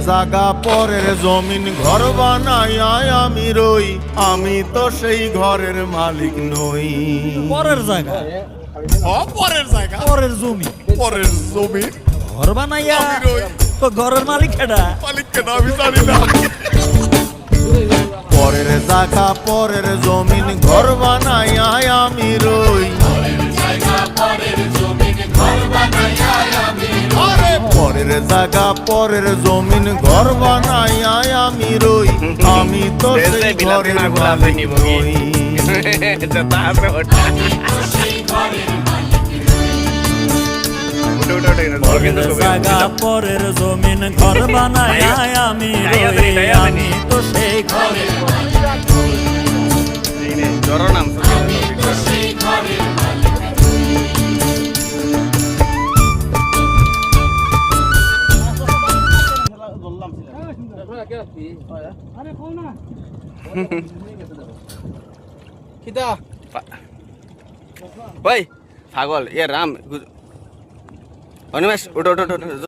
জাগা পরের জমিন ঘর বানাইয়া আমি রই, আমি তো সেই ঘরের মালিক নই। পরের জায়গা, পরের জায়গা, পরের জমি, পরের জমি ঘর বানাইয়া আমি রই। তো ঘরের মালিক কেডা? মালিক কেন আমি জানি না। পরের জাগা পরের জমিন ঘর বানাইয়া আমি রই, আরে পরের জাগা পরের জমিন ঘর বানাইয়া আমি রই, আমি তো সেই ঘরের মালিক নই। পরের জায়গা পরের জমিন ঘর বানাইয়া আমি রই, আমি তো সেই ঘরের ওই পাগল এ রাম অনিমেষ ওটো ওটো ওটো